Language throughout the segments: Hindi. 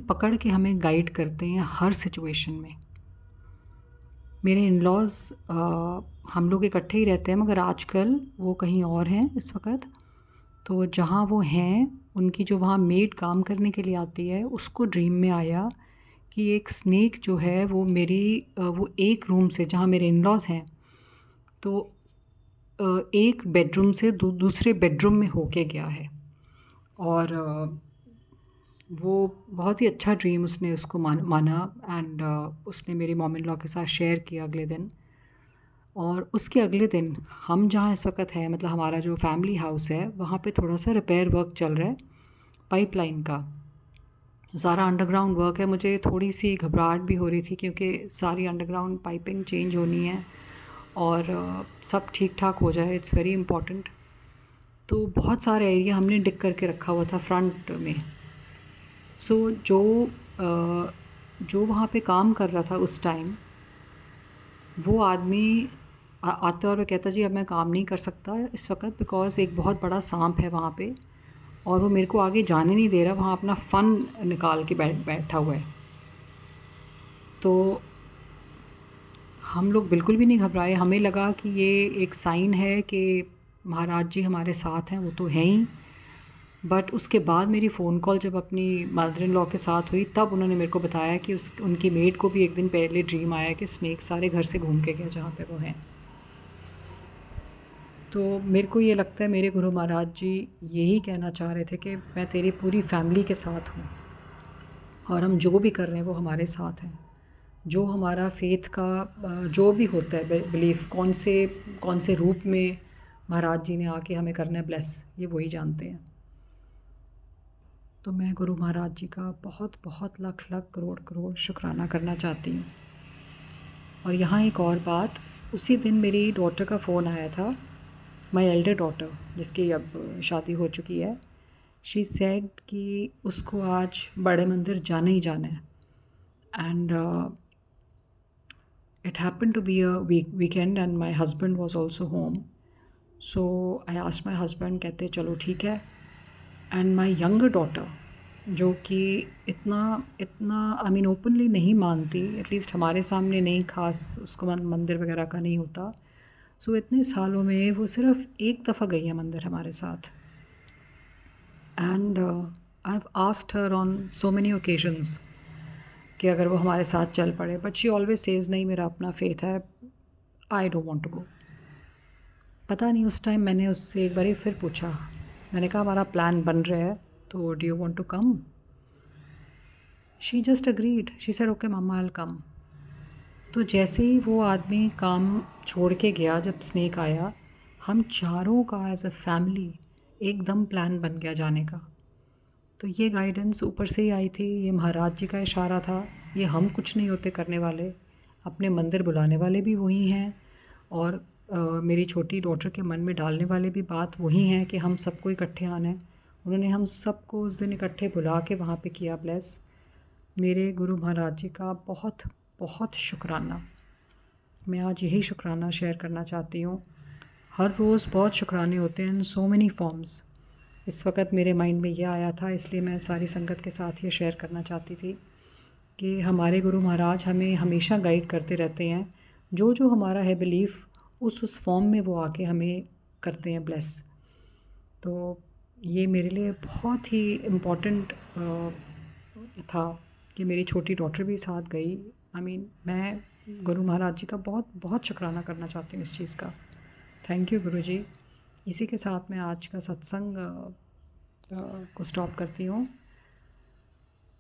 पकड़ के हमें गाइड करते हैं हर सिचुएशन में। मेरे इन-लॉज़ हम लोग इकट्ठे ही रहते हैं, मगर आजकल वो कहीं और हैं इस वक़्त। तो जहाँ वो हैं, उनकी जो वहाँ मेड काम करने के लिए आती है, उसको ड्रीम में आया कि एक स्नेक जो है वो वो एक रूम से, जहाँ मेरे इन-लॉज़ हैं, तो एक बेडरूम से दूसरे बेडरूम में होके गया है। और वो बहुत ही अच्छा ड्रीम उसने उसको माना एंड उसने मेरी मॉम इन लॉ के साथ शेयर किया अगले दिन। और उसके अगले दिन हम जहाँ इस वक्त है, मतलब हमारा जो फैमिली हाउस है, वहाँ पे थोड़ा सा रिपेयर वर्क चल रहा है पाइपलाइन का। सारा अंडरग्राउंड वर्क है। मुझे थोड़ी सी घबराहट भी हो रही थी क्योंकि सारी अंडरग्राउंड पाइपिंग चेंज होनी है और सब ठीक ठाक हो जाए, इट्स वेरी इंपॉर्टेंट। तो बहुत सारा एरिया हमने डिग करके रखा हुआ था फ्रंट में। सो जो वहाँ पे काम कर रहा था उस टाइम, वो आदमी आता और कहता जी अब मैं काम नहीं कर सकता इस वक्त, बिकॉज़ एक बहुत बड़ा सांप है वहाँ पे और वो मेरे को आगे जाने नहीं दे रहा, वहाँ अपना फ़न निकाल के बैठा हुआ है। तो हम लोग बिल्कुल भी नहीं घबराए। हमें लगा कि ये एक साइन है कि महाराज जी हमारे साथ हैं, वो तो हैं ही। बट उसके बाद मेरी फ़ोन कॉल जब अपनी मदर इन लॉ के साथ हुई, तब उन्होंने मेरे को बताया कि उनकी मेड को भी एक दिन पहले ड्रीम आया कि स्नेक सारे घर से घूम के गया जहाँ पे वो हैं। तो मेरे को ये लगता है मेरे गुरु महाराज जी यही कहना चाह रहे थे कि मैं तेरी पूरी फैमिली के साथ हूँ और हम जो भी कर रहे हैं वो हमारे साथ हैं। जो हमारा फेथ का जो भी होता है बिलीफ, कौन से रूप में महाराज जी ने आके हमें करना है ब्लेस, ये वही जानते हैं। तो मैं गुरु महाराज जी का बहुत बहुत लाख लाख करोड़ करोड़ शुक्राना करना चाहती हूँ। और यहाँ एक और बात, उसी दिन मेरी डॉटर का फ़ोन आया था, माई एल्डर डॉटर, जिसकी अब शादी हो चुकी है। शी सेड कि उसको आज बड़े मंदिर जाना ही जाना है। And it happened to be a weekend and my husband was also home. So I asked my husband, कहते चलो ठीक है। And my younger daughter, जो कि इतना इतना आई मीन ओपनली नहीं मानती, एटलीस्ट हमारे सामने नहीं, खास उसको मंदिर वगैरह का नहीं होता। सो इतने सालों में वो सिर्फ एक दफ़ा गई है मंदिर हमारे साथ। And I have asked her on so many occasions कि अगर वो हमारे साथ चल पड़े, बट शी ऑलवेज सेज नहीं, मेरा अपना फेथ है, I don't want to go. पता नहीं उस टाइम मैंने उससे एक बार फिर पूछा, मैंने कहा हमारा प्लान बन रहा है, तो do you want to come? She just agreed, she said okay mamma I will come. तो जैसे ही वो आदमी काम छोड़ के गया, जब स्नेक आया, हम चारों का एज अ फैमिली एकदम प्लान बन गया जाने का। तो ये गाइडेंस ऊपर से ही आई थी, ये महाराज जी का इशारा था। ये हम कुछ नहीं होते करने वाले, अपने मंदिर बुलाने वाले भी वही हैं और मेरी छोटी डॉटर के मन में डालने वाले भी बात वही हैं कि हम सबको इकट्ठे आना है। उन्होंने हम सबको उस दिन इकट्ठे बुला के वहाँ पे किया ब्लेस। मेरे गुरु महाराज जी का बहुत बहुत शुक्राना। मैं आज यही शुक्राना शेयर करना चाहती हूँ। हर रोज़ बहुत शुक्राने होते हैं इन सो मेनी फॉर्म्स। इस वक्त मेरे माइंड में ये आया था, इसलिए मैं सारी संगत के साथ ये शेयर करना चाहती थी कि हमारे गुरु महाराज हमें हमेशा गाइड करते रहते हैं। जो जो हमारा है बिलीफ, उस फॉर्म में वो आके हमें करते हैं ब्लेस। तो ये मेरे लिए बहुत ही इम्पॉर्टेंट था कि मेरी छोटी डॉटर भी साथ गई। आई मीन मैं गुरु महाराज जी का बहुत बहुत शुक्राना करना चाहती हूँ इस चीज़ का। थैंक यू गुरु जी। इसी के साथ मैं आज का सत्संग को स्टॉप करती हूँ।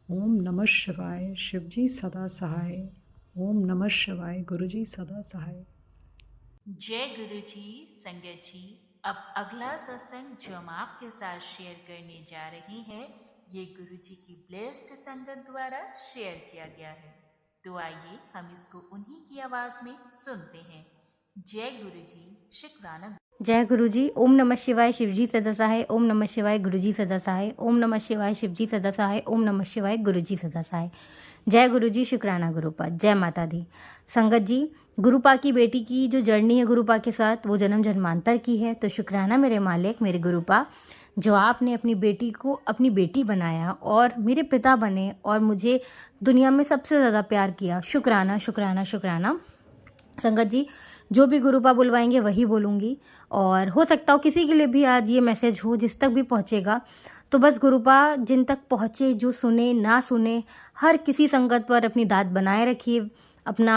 ओम नमः शिवाय, शिवजी सदा सहाय। ओम नमः शिवाय, गुरुजी सदा सहाय। जय गुरु जी। संगत जी, अब अगला सत्संग जो हम आपके साथ शेयर करने जा रहे हैं, ये गुरु जी की ब्लेस्ड संगत द्वारा शेयर किया गया है। तो आइए हम इसको उन्हीं की आवाज में सुनते हैं। जय गुरु जी, शुक्राना। जय गुरु जी। ओम नमः शिवाय, शिवजी सदा सहाय। ओम नमः शिवाय, गुरुजी सदा सहाय। ओम नमः शिवाय, शिवजी सदा सहाय। ओम नमः शिवाय, गुरुजी सदा सहाय। जय गुरु जी, शुक्राना गुरुपा। जय माता दी। संगत जी, गुरुपा की बेटी की जो जर्नी है गुरुपा के साथ, वो जन्म जन्मांतर की है। तो शुक्राना मेरे मालिक, मेरे गुरुपा, जो आपने अपनी बेटी को अपनी बेटी बनाया और मेरे पिता बने और मुझे दुनिया में सबसे ज़्यादा प्यार किया। शुक्राना शुक्राना शुक्राना। संगत जी, जो भी गुरुपा बुलवाएंगे वही बोलूँगी, और हो सकता हो किसी के लिए भी आज ये मैसेज हो, जिस तक भी पहुँचेगा, तो बस गुरुपा जिन तक पहुँचे, जो सुने ना सुने, हर किसी संगत पर अपनी दाद बनाए रखिए, अपना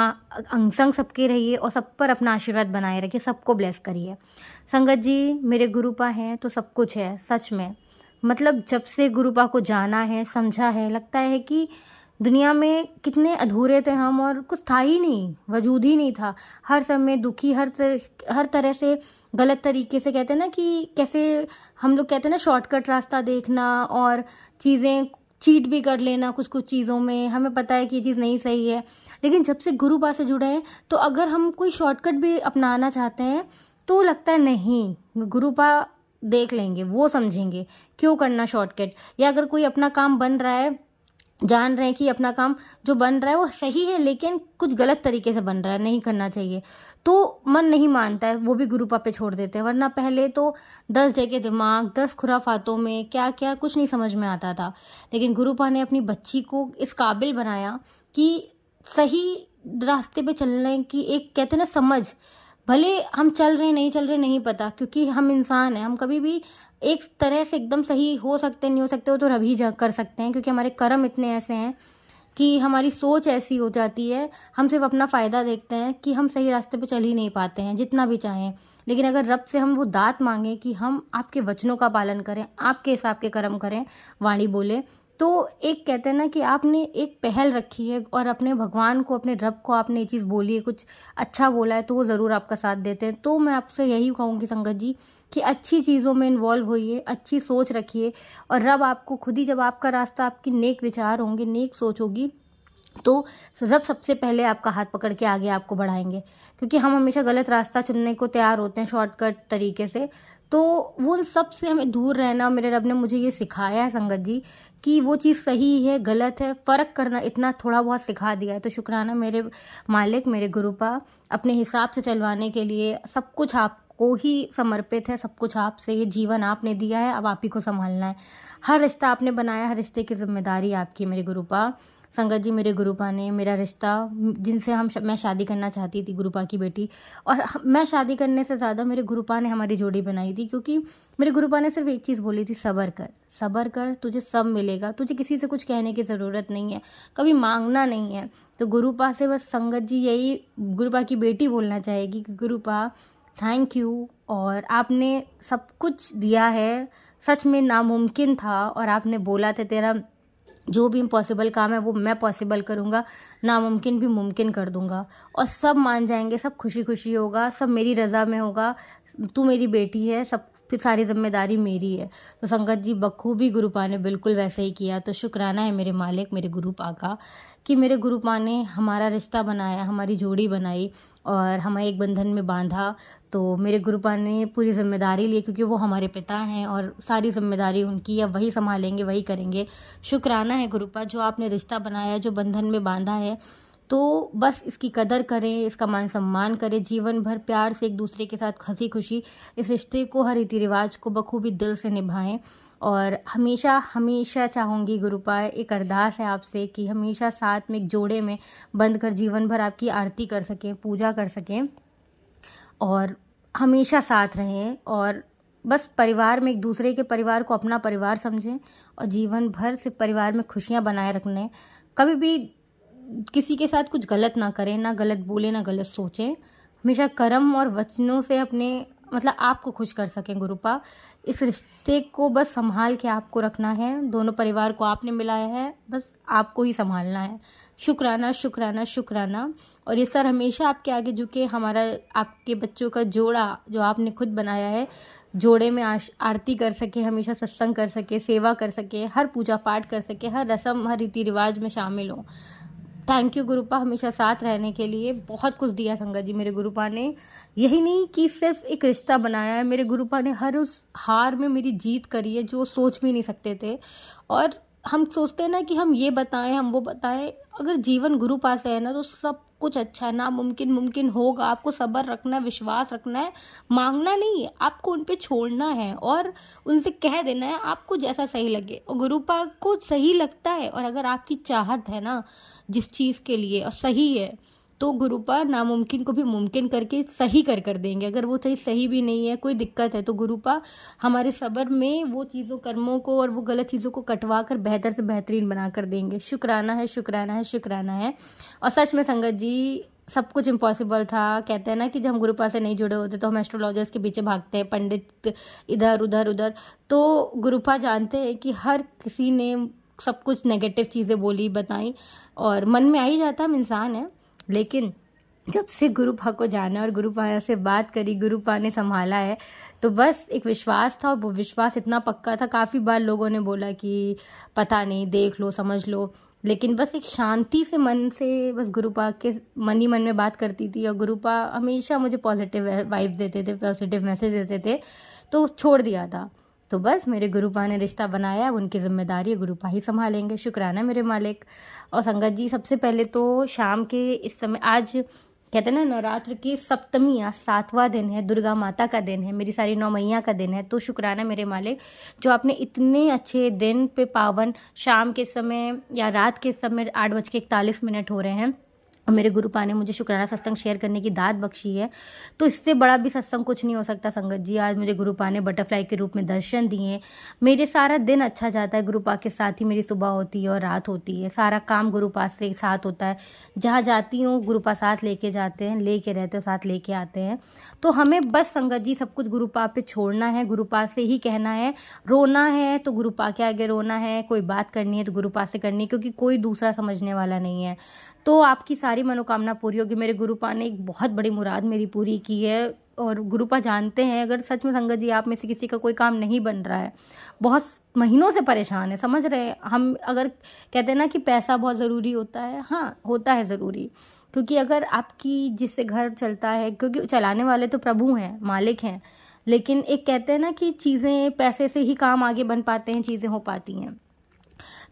अंग संग सबके रहिए और सब पर अपना आशीर्वाद बनाए रखिए, सबको ब्लेस करिए। संगत जी, मेरे गुरुपा हैं तो सब कुछ है, सच में। मतलब जब से गुरुपा को जाना है, समझा है, लगता है कि दुनिया में कितने अधूरे थे हम, और कुछ था ही नहीं, वजूद ही नहीं था। हर समय दुखी, हर तरह से गलत तरीके से, कहते हैं ना कि कैसे हम लोग कहते हैं ना, शॉर्टकट रास्ता देखना और चीज़ें चीट भी कर लेना कुछ कुछ चीज़ों में, हमें पता है कि ये चीज़ नहीं सही है। लेकिन जब से गुरुपा से जुड़े हैं, तो अगर हम कोई शॉर्टकट भी अपनाना चाहते हैं तो लगता है नहीं, गुरुपा देख लेंगे, वो समझेंगे क्यों करना शॉर्टकट। या अगर कोई अपना काम बन रहा है, जान रहे हैं कि अपना काम जो बन रहा है वो सही है, लेकिन कुछ गलत तरीके से बन रहा है, नहीं करना चाहिए, तो मन नहीं मानता है, वो भी गुरुपा पे छोड़ देते हैं। वरना पहले तो 10 ढेके दिमाग, 10 खुराफातों में क्या क्या कुछ नहीं समझ में आता था। लेकिन गुरुपा ने अपनी बच्ची को इस काबिल बनाया कि सही रास्ते पे चलने की एक, कहते हैं ना, समझ। भले हम चल रहे नहीं चल रहे नहीं पता, क्योंकि हम इंसान हैं, हम कभी भी एक तरह से एकदम सही हो सकते नहीं हो सकते, वो तो रब ही कर सकते हैं, क्योंकि हमारे कर्म इतने ऐसे हैं कि हमारी सोच ऐसी हो जाती है, हम सिर्फ अपना फ़ायदा देखते हैं कि हम सही रास्ते पे चल ही नहीं पाते हैं जितना भी चाहें। लेकिन अगर रब से हम वो दात मांगे कि हम आपके वचनों का पालन करें, आपके हिसाब के कर्म करें, वाणी बोले, तो एक कहते हैं ना कि आपने एक पहल रखी है और अपने भगवान को, अपने रब को आपने ये चीज़ बोली है, कुछ अच्छा बोला है, तो वो ज़रूर आपका साथ देते हैं। तो मैं आपसे यही कहूँगी संगत जी कि अच्छी चीज़ों में इन्वॉल्व होइए, अच्छी सोच रखिए, और रब आपको खुद ही, जब आपका रास्ता, आपकी नेक विचार होंगे, नेक सोच होगी, तो रब सबसे पहले आपका हाथ पकड़ के आगे आपको बढ़ाएंगे। क्योंकि हम हमेशा गलत रास्ता चुनने को तैयार होते हैं शॉर्टकट तरीके से, तो वो उन सब से हमें दूर रहना, मेरे रब ने मुझे ये सिखाया है संगत जी, कि वो चीज़ सही है गलत है फ़र्क करना, इतना थोड़ा बहुत सिखा दिया है। तो शुक्राना मेरे मालिक, मेरे गुरुपा, अपने हिसाब से चलवाने के लिए। सब कुछ आपको ही समर्पित है, सब कुछ आपसे, ये जीवन आपने दिया है, अब आप ही को संभालना है। हर रिश्ता आपने बनाया, हर रिश्ते की जिम्मेदारी आपकी मेरे गुरुपा। संगत जी, मेरे गुरुपा ने मेरा रिश्ता, जिनसे मैं शादी करना चाहती थी, गुरुपा की बेटी, और मैं शादी करने से ज़्यादा मेरे गुरुपा ने हमारी जोड़ी बनाई थी। क्योंकि मेरे गुरुपा ने सिर्फ एक चीज़ बोली थी, सब्र कर, सब्र कर, तुझे सब मिलेगा, तुझे किसी से कुछ कहने की ज़रूरत नहीं है, कभी मांगना नहीं है। तो गुरुपा से बस संगत जी यही गुरुपा की बेटी बोलना चाहेगी कि गुरुपा थैंक यू, और आपने सब कुछ दिया है, सच में नामुमकिन था, और आपने बोला था तेरा जो भी इम्पॉसिबल काम है वो मैं पॉसिबल करूँगा, नामुमकिन भी मुमकिन कर दूंगा, और सब मान जाएंगे, सब खुशी खुशी होगा, सब मेरी रज़ा में होगा, तू मेरी बेटी है, सब फिर सारी जिम्मेदारी मेरी है। तो संगत जी, बखूबी गुरुपा ने बिल्कुल वैसे ही किया। तो शुक्राना है मेरे मालिक, मेरे गुरुपा का, कि मेरे गुरुपा ने हमारा रिश्ता बनाया, हमारी जोड़ी बनाई और हमें एक बंधन में बांधा। तो मेरे गुरुपा ने पूरी जिम्मेदारी ली, क्योंकि वो हमारे पिता हैं और सारी जिम्मेदारी उनकी, अब वही संभालेंगे, वही करेंगे। शुक्राना है गुरुपा, जो आपने रिश्ता बनाया, जो बंधन में बांधा है, तो बस इसकी कदर करें, इसका मान सम्मान करें, जीवन भर प्यार से एक दूसरे के साथ हंसी खुशी इस रिश्ते को, हर रीति रिवाज को बखूबी दिल से निभाएं। और हमेशा हमेशा चाहूँगी गुरुपा, एक अरदास है आपसे कि हमेशा साथ में एक जोड़े में बंध कर जीवन भर आपकी आरती कर सकें, पूजा कर सकें, और हमेशा साथ रहें, और बस परिवार में एक दूसरे के परिवार को अपना परिवार समझें, और जीवन भर से परिवार में खुशियां बनाए रखने, कभी भी किसी के साथ कुछ गलत ना करें, ना गलत बोले, ना गलत सोचें, हमेशा कर्म और वचनों से अपने, मतलब आपको खुश कर सकें गुरुपा। इस रिश्ते को बस संभाल के आपको रखना है, दोनों परिवार को आपने मिलाया है, बस आपको ही संभालना है। शुक्राना शुक्राना शुक्राना। और ये सर हमेशा आपके आगे झुके, हमारा आपके बच्चों का जोड़ा जो आपने खुद बनाया है, जोड़े में आरती कर सके, हमेशा सत्संग कर सके, सेवा कर सके, हर पूजा पाठ कर सके, हर रस्म हर रीति रिवाज में शामिल हो। थैंक यू गुरुपा, हमेशा साथ रहने के लिए। बहुत कुछ दिया संगत जी मेरे गुरुपा ने, यही नहीं कि सिर्फ एक रिश्ता बनाया है, मेरे गुरुपा ने हर उस हार में मेरी जीत करी है जो सोच भी नहीं सकते थे। और हम सोचते हैं ना कि हम ये बताएं, हम वो बताएं, अगर जीवन गुरु पास है ना तो सब कुछ अच्छा है, नामुमकिन मुमकिन होगा। आपको सब्र रखना है, विश्वास रखना है, मांगना नहीं है, आपको उन पे छोड़ना है और उनसे कह देना है आपको जैसा सही लगे। और गुरु पास को सही लगता है, और अगर आपकी चाहत है ना जिस चीज के लिए और सही है, तो गुरुपा नामुमकिन को भी मुमकिन करके सही कर देंगे। अगर वो चीज सही भी नहीं है, कोई दिक्कत है, तो गुरुपा हमारे सब्र में वो चीजों कर्मों को और वो गलत चीजों को कटवा कर बेहतर से बेहतरीन बना कर देंगे। शुक्राना है, शुक्राना है, शुक्राना है। और सच में संगत जी सब कुछ इम्पॉसिबल था। कहते हैं ना कि जब हम गुरुपा से नहीं जुड़े होते तो हम एस्ट्रोलॉजर्स के पीछे भागते हैं, पंडित इधर उधर उधर। तो गुरुपा जानते हैं कि हर किसी ने सब कुछ नेगेटिव चीजें बोली, बताई, और मन में आ ही जाता, हम इंसान है। लेकिन जब से गुरुपा को जाना और गुरुपा से बात करी, गुरुपा ने संभाला है, तो बस एक विश्वास था, और वो विश्वास इतना पक्का था। काफी बार लोगों ने बोला कि पता नहीं, देख लो, समझ लो, लेकिन बस एक शांति से मन से बस गुरुपा के मन ही मन में बात करती थी। और गुरुपा हमेशा मुझे पॉजिटिव वाइब्स देते थे, पॉजिटिव मैसेज देते थे, तो छोड़ दिया था। तो बस मेरे गुरुपा ने रिश्ता बनाया, उनकी जिम्मेदारी गुरुपा ही संभालेंगे। शुक्राना मेरे मालिक। और संगत जी सबसे पहले तो शाम के इस समय, आज कहते हैं ना नवरात्र की सप्तमी, आज 7वां दिन है, दुर्गा माता का दिन है, मेरी सारी 9 मैया का दिन है। तो शुक्राना मेरे मालिक जो आपने इतने अच्छे दिन पे पावन शाम के समय या रात के समय 8:41 हो रहे हैं, और मेरे गुरुपा ने मुझे शुक्राना सत्संग शेयर करने की दात बख्शी है। तो इससे बड़ा भी सत्संग कुछ नहीं हो सकता संगत जी। आज मुझे गुरुपा ने बटरफ्लाई के रूप में दर्शन दिए। मेरे सारा दिन अच्छा जाता है, गुरुपा के साथ ही मेरी सुबह होती है और रात होती है। सारा काम गुरुपा से साथ होता है, जहां जाती हूँ गुरुपा साथ लेके जाते हैं, लेके रहते हो, साथ लेके आते हैं। तो हमें बस संगत जी सब कुछ गुरुपा पे छोड़ना है, गुरुपा से ही कहना है। रोना है तो गुरुपा के आगे रोना है, कोई बात करनी है तो गुरुपा से करनी है, क्योंकि कोई दूसरा समझने वाला नहीं है। तो आपकी सारी मनोकामना पूरी होगी। मेरे गुरुपा ने एक बहुत बड़ी मुराद मेरी पूरी की है, और गुरुपा जानते हैं अगर सच में संगत जी आप में से किसी का कोई काम नहीं बन रहा है, बहुत महीनों से परेशान है, समझ रहे हैं हम, अगर कहते हैं ना कि पैसा बहुत जरूरी होता है, हाँ होता है जरूरी, क्योंकि अगर आपकी जिससे घर चलता है, क्योंकि चलाने वाले तो प्रभु हैं, मालिक हैं, लेकिन एक कहते हैं ना कि चीजें पैसे से ही काम आगे बन पाते हैं, चीजें हो पाती हैं।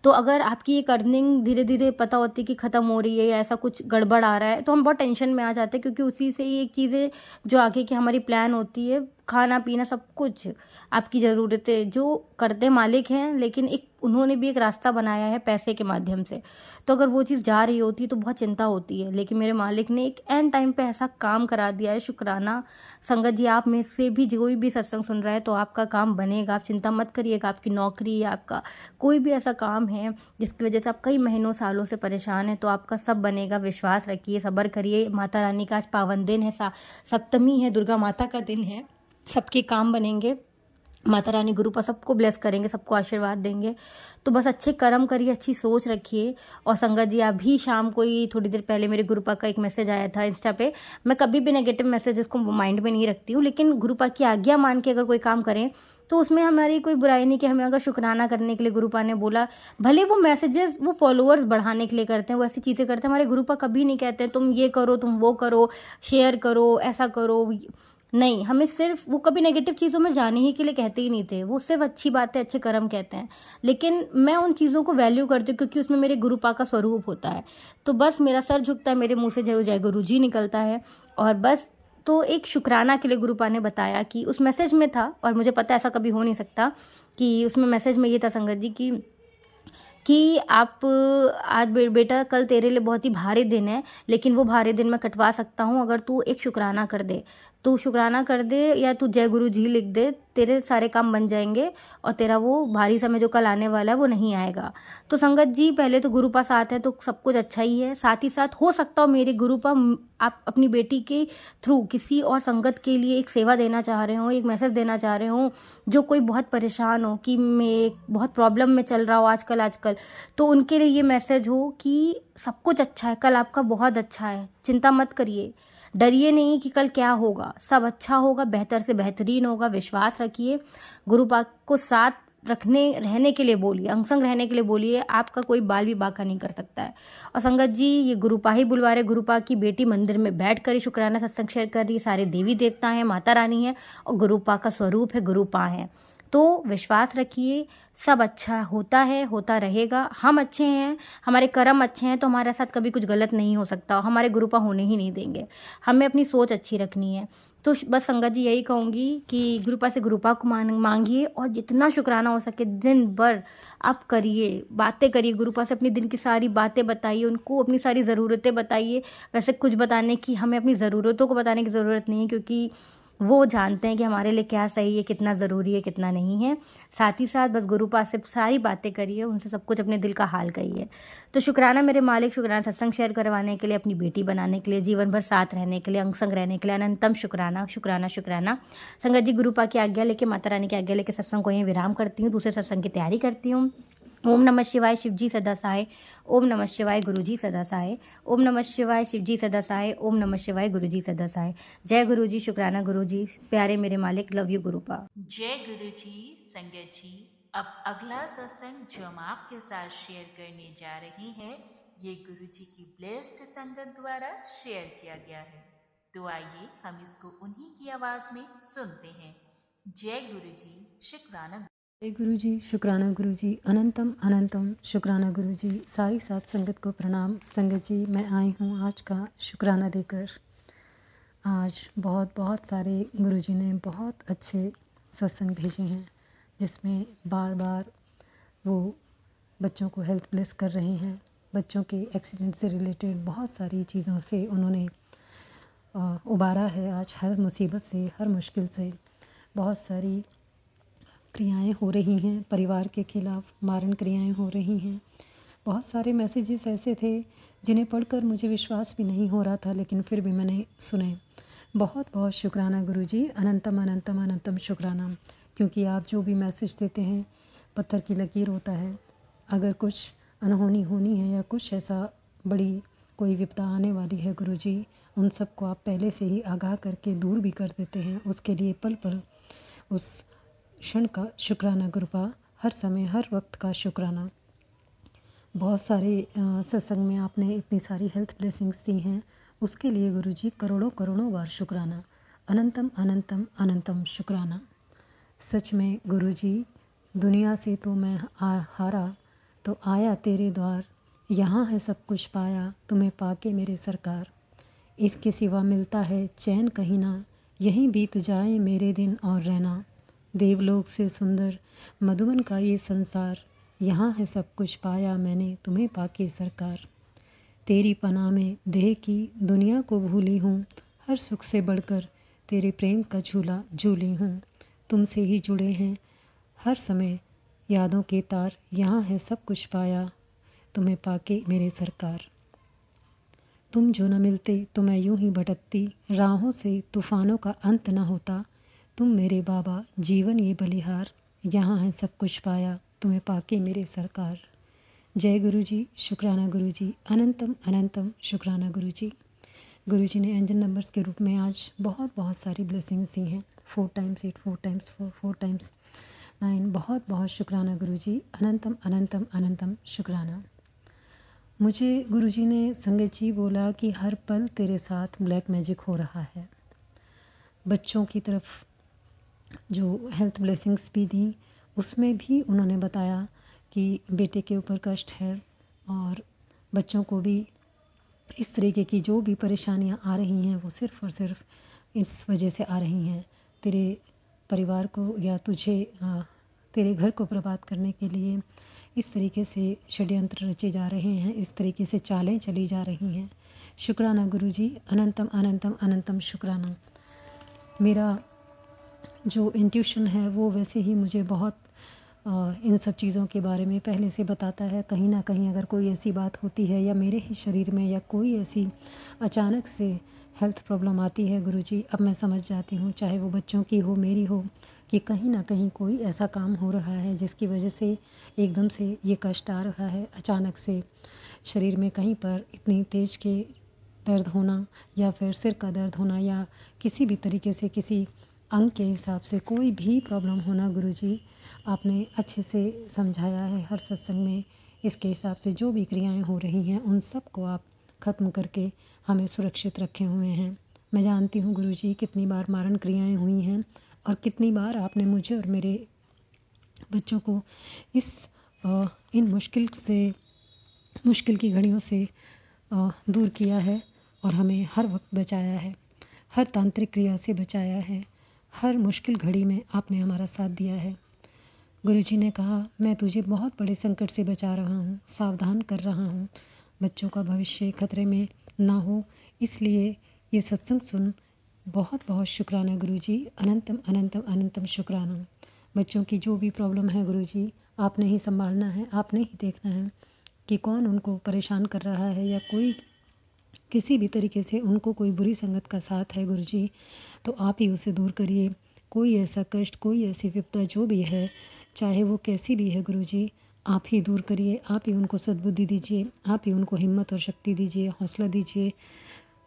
तो अगर आपकी एक अर्निंग धीरे धीरे पता होती है कि खत्म हो रही है या ऐसा कुछ गड़बड़ आ रहा है, तो हम बहुत टेंशन में आ जाते हैं, क्योंकि उसी से ही एक चीजें जो आगे की हमारी प्लान होती है, खाना पीना सब कुछ, आपकी जरूरतें जो करते मालिक हैं, लेकिन एक उन्होंने भी एक रास्ता बनाया है पैसे के माध्यम से। तो अगर वो चीज जा रही होती है तो बहुत चिंता होती है, लेकिन मेरे मालिक ने एक एंड टाइम पे ऐसा काम करा दिया है। शुक्राना संगत जी, आप में से भी कोई भी सत्संग सुन रहा है तो आपका काम बनेगा, आप चिंता मत करिएगा। आपकी नौकरी या आपका कोई भी ऐसा काम है जिसकी वजह से आप कई महीनों सालों से परेशान है, तो आपका सब बनेगा। विश्वास रखिए, सब्र करिए। माता रानी का आज पावन दिन है, सप्तमी है, दुर्गा माता का दिन है, सबके काम बनेंगे। माता रानी गुरुपा सबको ब्लेस करेंगे, सबको आशीर्वाद देंगे। तो बस अच्छे कर्म करिए, अच्छी सोच रखिए। और संगत जी अभी शाम को ही थोड़ी देर पहले मेरे गुरुपा का एक मैसेज आया था इंस्टा पे। मैं कभी भी नेगेटिव मैसेजेस को माइंड में नहीं रखती हूँ, लेकिन गुरुपा की आज्ञा मान के अगर कोई काम करें तो उसमें हमारी कोई बुराई नहीं, कि हमें अगर शुक्राना करने के लिए गुरुपा ने बोला, भले वो मैसेजेस वो फॉलोअर्स बढ़ाने के लिए करते हैं, वो ऐसी चीजें करते हैं। हमारे गुरुपा कभी नहीं कहते हैं तुम ये करो, तुम वो करो, शेयर करो, ऐसा करो, नहीं, हमें सिर्फ वो कभी नेगेटिव चीजों में जाने ही के लिए कहते ही नहीं थे, वो सिर्फ अच्छी बातें, अच्छे कर्म कहते हैं। लेकिन मैं उन चीजों को वैल्यू करती हूँ, क्योंकि उसमें मेरे गुरुपा का स्वरूप होता है। तो बस मेरा सर झुकता है, मेरे मुंह से जय जय गुरु जी निकलता है। और बस तो एक शुक्राना के लिए गुरुपा ने बताया कि उस मैसेज में था, और मुझे पता ऐसा कभी हो नहीं सकता, कि उसमें मैसेज में ये था संगत जी कि आप आज बेटा कल तेरे लिए बहुत ही भारी दिन है, लेकिन वो भारी दिन मैं कटवा सकता हूँ अगर तू एक शुक्राना कर दे। तू शुक्राना कर दे या तू जय गुरु जी लिख दे, तेरे सारे काम बन जाएंगे और तेरा वो भारी समय जो कल आने वाला है वो नहीं आएगा। तो संगत जी पहले तो गुरुपा साथ है तो सब कुछ अच्छा ही है, साथ ही साथ हो सकता हो मेरे गुरुपा आप अपनी बेटी के थ्रू किसी और संगत के लिए एक सेवा देना चाह रहे हो, एक मैसेज देना चाह रहे हो, जो कोई बहुत परेशान हो कि मैं बहुत प्रॉब्लम में चल रहा हो आजकल, तो उनके लिए ये मैसेज हो कि सब कुछ अच्छा है, कल आपका बहुत अच्छा है, चिंता मत करिए, डरिए नहीं कि कल क्या होगा, सब अच्छा होगा, बेहतर से बेहतरीन होगा। विश्वास रखिए, गुरुपा को साथ रहने के लिए बोलिए, अंगसंग रहने के लिए बोलिए, आपका कोई बाल भी बाका नहीं कर सकता है। और संगत जी ये गुरुपा ही बुलवा रहे, गुरुपा की बेटी मंदिर में बैठ कर ही शुक्राना सत्संग शेयर कर रही है, सारे देवी देवता हैं, माता रानी है और गुरुपा का स्वरूप है, गुरुपा है। तो विश्वास रखिए, सब अच्छा होता है, होता रहेगा। हम अच्छे हैं, हमारे कर्म अच्छे हैं तो हमारे साथ कभी कुछ गलत नहीं हो सकता, हमारे गुरुपा होने ही नहीं देंगे। हमें अपनी सोच अच्छी रखनी है। तो बस संगत जी यही कहूँगी कि गुरुपा से गुरुपा को मांगिए और जितना शुक्राना हो सके दिन भर आप करिए, बातें करिए गुरुपा से, अपनी दिन की सारी बातें बताइए, उनको अपनी सारी ज़रूरतें बताइए। वैसे कुछ बताने की, हमें अपनी ज़रूरतों को बताने की ज़रूरत नहीं है, क्योंकि वो जानते हैं कि हमारे लिए क्या सही है, कितना ज़रूरी है, कितना नहीं है। साथ ही साथ बस गुरुपा से सारी बातें करिए, उनसे सब कुछ अपने दिल का हाल कहिए। तो शुक्राना मेरे मालिक, शुक्राना सत्संग शेयर करवाने के लिए, अपनी बेटी बनाने के लिए, जीवन भर साथ रहने के लिए, अंग संग रहने के लिए, अनंतम शुक्राना शुक्राना शुक्राना। संगत जी गुरुपा की आज्ञा लेके, माता रानी की आज्ञा लेके सत्संग को यहीं विराम करती हूँ, दूसरे सत्संग की तैयारी करती हूँ। ओम नमः शिवाय, शिवजी सदा सहाय। ओम नमः शिवाय, गुरुजी सदा सहाय। ओम नमः शिवाय, शिवजी सदा सहाय। ओम नमः शिवाय, गुरुजी सदा सहाय। जय गुरुजी, शुक्राना गुरुजी, प्यारे मेरे मालिक, लव यू गुरुपा। जय गुरु जी। संगत जी, अब अगला सत्संग जो हम आपके साथ शेयर करने जा रहे हैं, ये गुरु जी की ब्लेस्ड संगत द्वारा शेयर किया गया है। तो आइए हम इसको उन्हीं की आवाज में सुनते हैं। जय गुरु जी, शुक्राना। जय गुरु जी, शुक्राना गुरु जी, अनंतम अनंतम शुक्राना गुरु जी। सारी साथ संगत को प्रणाम। संगत जी, मैं आई हूँ आज का शुक्राना देकर। आज बहुत बहुत सारे गुरु जी ने बहुत अच्छे सत्संग भेजे हैं, जिसमें बार बार वो बच्चों को हेल्थ ब्लेस कर रहे हैं। बच्चों के एक्सीडेंट से रिलेटेड बहुत सारी चीज़ों से उन्होंने उबारा है। आज हर मुसीबत से, हर मुश्किल से बहुत सारी क्रियाएं हो रही हैं, परिवार के खिलाफ मारण क्रियाएं हो रही हैं। बहुत सारे मैसेजेस ऐसे थे जिन्हें पढ़कर मुझे विश्वास भी नहीं हो रहा था, लेकिन फिर भी मैंने सुने। बहुत बहुत शुक्राना गुरुजी, अनंतम अनंतम अनंतम शुक्राना, क्योंकि आप जो भी मैसेज देते हैं पत्थर की लकीर होता है। अगर कुछ अनहोनी होनी है या कुछ ऐसा बड़ी कोई विपदा आने वाली है गुरुजी, उन सबको आप पहले से ही आगाह करके दूर भी कर देते हैं। उसके लिए पल पल उस क्षण का शुक्राना गुरुपा, हर समय हर वक्त का शुक्राना। बहुत सारे सत्संग में आपने इतनी सारी हेल्थ ब्लेसिंग्स दी हैं, उसके लिए गुरुजी करोड़ों करोड़ों बार शुक्राना। अनंतम अनंतम अनंतम शुक्राना। सच में गुरुजी, दुनिया से तो मैं हारा तो आया तेरे द्वार, यहाँ है सब कुछ पाया तुम्हें पाके मेरे सरकार। इसके सिवा मिलता है चैन कहीं ना, यहीं बीत जाए मेरे दिन और रहना। देवलोक से सुंदर मधुबन का ये संसार, यहाँ है सब कुछ पाया मैंने तुम्हें पाके सरकार। तेरी पनाह में देह की दुनिया को भूली हूँ, हर सुख से बढ़कर तेरे प्रेम का झूला झूली हूँ। तुमसे ही जुड़े हैं हर समय यादों के तार, यहाँ है सब कुछ पाया तुम्हें पाके मेरे सरकार। तुम जो न मिलते तो मैं यूं ही भटकती, राहों से तूफानों का अंत न होता। तुम मेरे बाबा जीवन ये बलिहार, यहाँ है सब कुछ पाया तुम्हें पाके मेरे सरकार। जय गुरु जी, शुक्राना गुरु जी, अनंतम अनंतम शुक्राना गुरु जी। गुरु जी ने एंजल नंबर्स के रूप में आज बहुत बहुत सारी ब्लेसिंग्स दी हैं। 4 टाइम्स 8, 4 टाइम्स 4, 4 टाइम्स 9। बहुत बहुत शुक्राना गुरु जी, अनंतम अनंतम अनंतम शुक्राना। मुझे गुरु जी ने संगत जी बोला कि हर पल तेरे साथ ब्लैक मैजिक हो रहा है। बच्चों की तरफ जो हेल्थ ब्लेसिंग्स भी दी, उसमें भी उन्होंने बताया कि बेटे के ऊपर कष्ट है और बच्चों को भी इस तरीके की जो भी परेशानियां आ रही हैं वो सिर्फ और सिर्फ इस वजह से आ रही हैं। तेरे परिवार को या तुझे तेरे घर को बर्बाद करने के लिए इस तरीके से षड्यंत्र रचे जा रहे हैं, इस तरीके से चालें चली जा रही हैं। शुक्राना गुरु जी, अनंतम अनंतम अनंतम शुक्राना। मेरा जो इंट्यूशन है वो वैसे ही मुझे बहुत इन सब चीज़ों के बारे में पहले से बताता है। कहीं ना कहीं अगर कोई ऐसी बात होती है या मेरे ही शरीर में या कोई ऐसी अचानक से हेल्थ प्रॉब्लम आती है गुरुजी, अब मैं समझ जाती हूँ, चाहे वो बच्चों की हो मेरी हो, कि कहीं ना कहीं कोई ऐसा काम हो रहा है जिसकी वजह से एकदम से ये कष्ट आ रहा है। अचानक से शरीर में कहीं पर इतनी तेज के दर्द होना या फिर सिर का दर्द होना या किसी भी तरीके से किसी अंग के हिसाब से कोई भी प्रॉब्लम होना, गुरुजी आपने अच्छे से समझाया है हर सत्संग में। इसके हिसाब से जो भी क्रियाएं हो रही हैं उन सब को आप ख़त्म करके हमें सुरक्षित रखे हुए हैं। मैं जानती हूँ गुरुजी कितनी बार मारण क्रियाएं हुई हैं और कितनी बार आपने मुझे और मेरे बच्चों को इन मुश्किल की घड़ियों से दूर किया है और हमें हर वक्त बचाया है, हर तांत्रिक क्रिया से बचाया है, हर मुश्किल घड़ी में आपने हमारा साथ दिया है। गुरुजी ने कहा, मैं तुझे बहुत बड़े संकट से बचा रहा हूँ, सावधान कर रहा हूँ, बच्चों का भविष्य खतरे में ना हो, इसलिए ये सत्संग सुन। बहुत बहुत शुक्राना गुरुजी, अनंतम अनंतम अनंतम शुक्राना। बच्चों की जो भी प्रॉब्लम है गुरुजी, आपने ही संभालना है, आपने ही देखना है कि कौन उनको परेशान कर रहा है या कोई किसी भी तरीके से उनको कोई बुरी संगत का साथ है गुरुजी, तो आप ही उसे दूर करिए। कोई ऐसा कष्ट, कोई ऐसी विपदा जो भी है, चाहे वो कैसी भी है गुरुजी, आप ही दूर करिए, आप ही उनको सद्बुद्धि दीजिए, आप ही उनको हिम्मत और शक्ति दीजिए, हौसला दीजिए।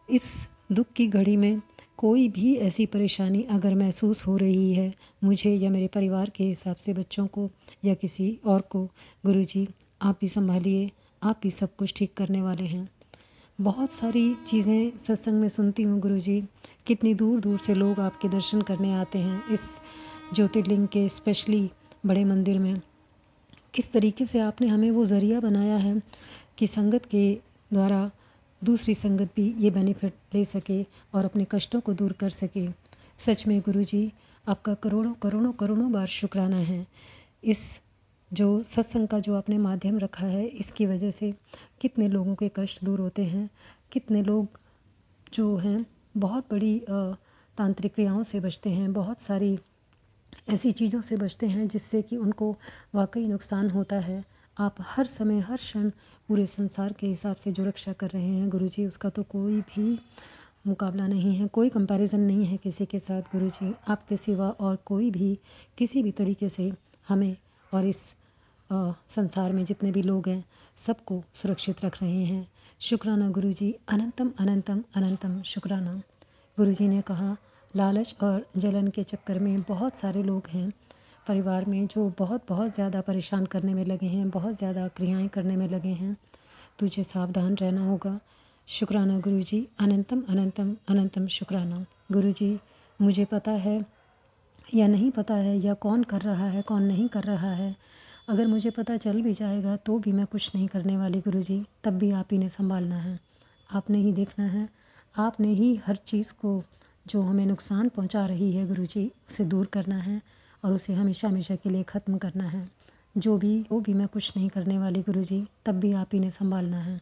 इस दुख की घड़ी में कोई भी ऐसी परेशानी अगर महसूस हो रही है मुझे या मेरे परिवार के हिसाब से, बच्चों को या किसी और को, गुरुजी आप ही संभालिए, आप ही सब कुछ ठीक करने वाले हैं। बहुत सारी चीज़ें सत्संग में सुनती हूँ गुरुजी, कितनी दूर दूर से लोग आपके दर्शन करने आते हैं इस ज्योतिर्लिंग के, स्पेशली बड़े मंदिर में। किस तरीके से आपने हमें वो ज़रिया बनाया है कि संगत के द्वारा दूसरी संगत भी ये बेनिफिट ले सके और अपने कष्टों को दूर कर सके। सच में गुरुजी, आपका करोड़ों करोड़ों करोड़ों बार शुक्राना है। इस जो सत्संग का जो आपने माध्यम रखा है, इसकी वजह से कितने लोगों के कष्ट दूर होते हैं, कितने लोग जो हैं बहुत बड़ी तांत्रिक क्रियाओं से बचते हैं, बहुत सारी ऐसी चीज़ों से बचते हैं जिससे कि उनको वाकई नुकसान होता है। आप हर समय हर क्षण पूरे संसार के हिसाब से जो रक्षा कर रहे हैं गुरुजी, उसका तो कोई भी मुकाबला नहीं है, कोई कंपैरिजन नहीं है किसी के साथ गुरुजी। आपके सिवा और कोई भी किसी भी तरीके से हमें और इस संसार में जितने भी लोग हैं सबको सुरक्षित रख रहे हैं। शुक्राना गुरुजी, अनंतम अनंतम अनंतम शुक्राना। गुरुजी ने कहा, लालच और जलन के चक्कर में बहुत सारे लोग हैं परिवार में जो बहुत बहुत ज़्यादा परेशान करने में लगे हैं, बहुत ज़्यादा क्रियाएं करने में लगे हैं। तुझे सावधान रहना होगा। शुक्राना गुरुजी, अनंतम अनंतम अनंतम शुक्राना। गुरुजी, मुझे पता है या नहीं पता है या कौन कर रहा है कौन नहीं कर रहा है, अगर मुझे पता चल भी जाएगा तो भी मैं कुछ नहीं करने वाली गुरुजी, तब भी आप ही ने संभालना है, आपने ही देखना है, आपने ही हर चीज़ को जो हमें नुकसान पहुंचा रही है गुरुजी, उसे दूर करना है और उसे हमेशा हमेशा के लिए ख़त्म करना है। जो भी मैं कुछ नहीं करने वाली गुरुजी, तब भी आप ही ने संभालना है,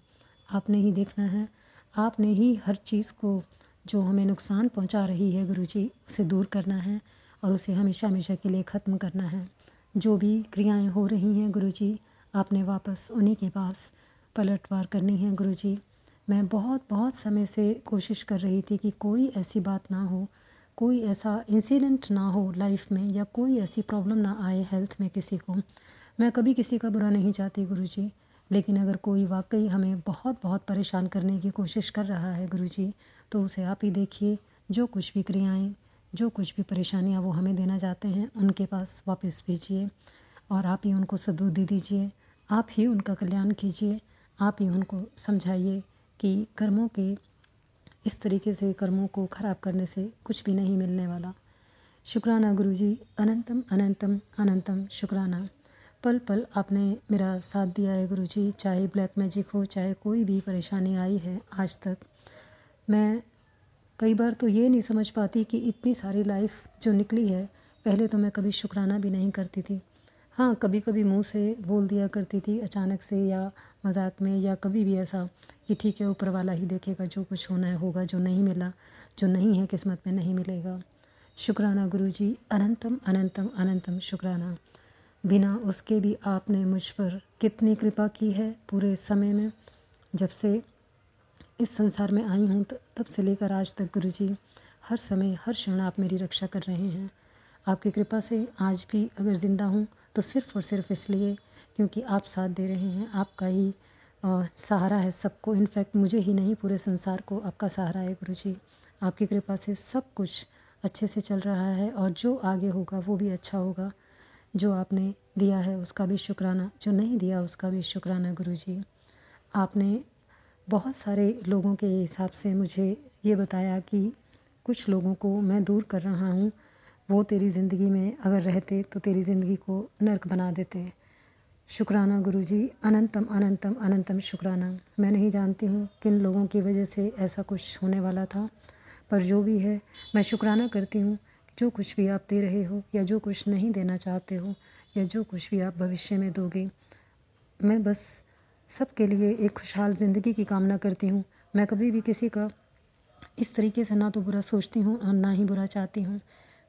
आपने ही देखना है, आपने ही हर चीज़ को जो हमें नुकसान पहुंचा रही है गुरुजी, उसे दूर करना है और उसे हमेशा हमेशा के लिए ख़त्म करना है। जो भी क्रियाएं हो रही हैं गुरुजी, आपने वापस उन्हीं के पास पलटवार करनी है गुरुजी। मैं बहुत बहुत समय से कोशिश कर रही थी कि कोई ऐसी बात ना हो, कोई ऐसा इंसिडेंट ना हो लाइफ में, या कोई ऐसी प्रॉब्लम ना आए हेल्थ में किसी को। मैं कभी किसी का बुरा नहीं चाहती गुरुजी, लेकिन अगर कोई वाकई हमें बहुत बहुत परेशान करने की कोशिश कर रहा है गुरुजी, तो उसे आप ही देखिए। जो कुछ भी क्रियाएं, जो कुछ भी परेशानियां वो हमें देना चाहते हैं, उनके पास वापस भेजिए और आप ही उनको सद्बुद्धि दीजिए, आप ही उनका कल्याण कीजिए, आप ही उनको समझाइए कि कर्मों के इस तरीके से कर्मों को खराब करने से कुछ भी नहीं मिलने वाला। शुक्राना गुरुजी, अनंतम अनंतम अनंतम शुक्राना। पल पल आपने मेरा साथ दिया है गुरुजी, चाहे ब्लैक मैजिक हो, चाहे कोई भी परेशानी आई है आज तक। मैं कई बार तो ये नहीं समझ पाती कि इतनी सारी लाइफ जो निकली है, पहले तो मैं कभी शुक्राना भी नहीं करती थी। हाँ, कभी कभी मुंह से बोल दिया करती थी अचानक से या मजाक में, या कभी भी ऐसा कि ठीक है ऊपर वाला ही देखेगा, जो कुछ होना है होगा, जो नहीं मिला, जो नहीं है किस्मत में नहीं मिलेगा। शुक्राना गुरुजी, अनंतम अनंतम अनंतम शुक्राना। बिना उसके भी आपने मुझ पर कितनी कृपा की है पूरे समय में, जब से इस संसार में आई हूँ तब से लेकर आज तक गुरुजी, हर समय हर क्षण आप मेरी रक्षा कर रहे हैं। आपकी कृपा से आज भी अगर ज़िंदा हूँ तो सिर्फ़ और सिर्फ इसलिए क्योंकि आप साथ दे रहे हैं, आपका ही सहारा है सबको। इनफैक्ट मुझे ही नहीं, पूरे संसार को आपका सहारा है गुरुजी। आपकी कृपा से सब कुछ अच्छे से चल रहा है और जो आगे होगा वो भी अच्छा होगा। जो आपने दिया है उसका भी शुक्राना, जो नहीं दिया उसका भी शुक्राना गुरुजी। आपने बहुत सारे लोगों के हिसाब से मुझे ये बताया कि कुछ लोगों को मैं दूर कर रहा हूँ वो तेरी ज़िंदगी में अगर रहते तो तेरी ज़िंदगी को नर्क बना देते। शुक्राना गुरुजी, अनंतम अनंतम अनंतम शुक्राना। मैं नहीं जानती हूँ किन लोगों की वजह से ऐसा कुछ होने वाला था, पर जो भी है मैं शुक्राना करती हूँ। जो कुछ भी आप दे रहे हो या जो कुछ नहीं देना चाहते हो या जो कुछ भी आप भविष्य में दोगे, मैं बस सबके लिए एक खुशहाल ज़िंदगी की कामना करती हूँ। मैं कभी भी किसी का इस तरीके से ना तो बुरा सोचती हूँ और ना ही बुरा चाहती हूँ।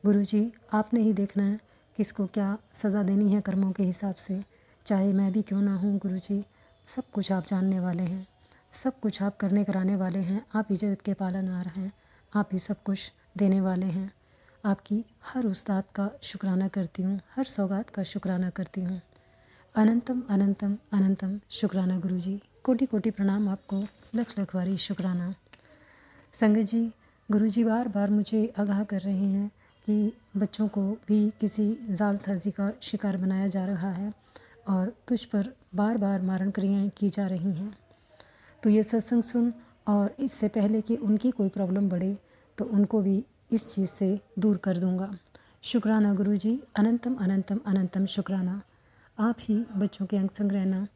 गुरुजी, आपने ही देखना है किसको क्या सज़ा देनी है कर्मों के हिसाब से, चाहे मैं भी क्यों ना हूँ। गुरुजी, सब कुछ आप जानने वाले हैं, सब कुछ आप करने कराने वाले हैं। आप ही जगत के पालनहार हैं, आप ही सब कुछ देने वाले हैं। आपकी हर उस्ताद का शुक्राना करती हूँ, हर सौगात का शुक्राना करती हूँ। अनंतम अनंतम अनंतम शुक्राना गुरुजी, कोटि कोटि प्रणाम आपको, लख लख वारी शुक्राना। संगत जी, गुरुजी बार बार मुझे आगाह कर रहे हैं कि बच्चों को भी किसी जालसाजी का शिकार बनाया जा रहा है और तुझ पर बार बार मारण क्रियाएं की जा रही हैं। तो ये सत्संग सुन और इससे पहले कि उनकी कोई प्रॉब्लम बढ़े तो उनको भी इस चीज़ से दूर कर दूंगा। शुक्राना गुरुजी, अनंतम अनंतम अनंतम शुक्राना। आप ही बच्चों के अंग संग रहना,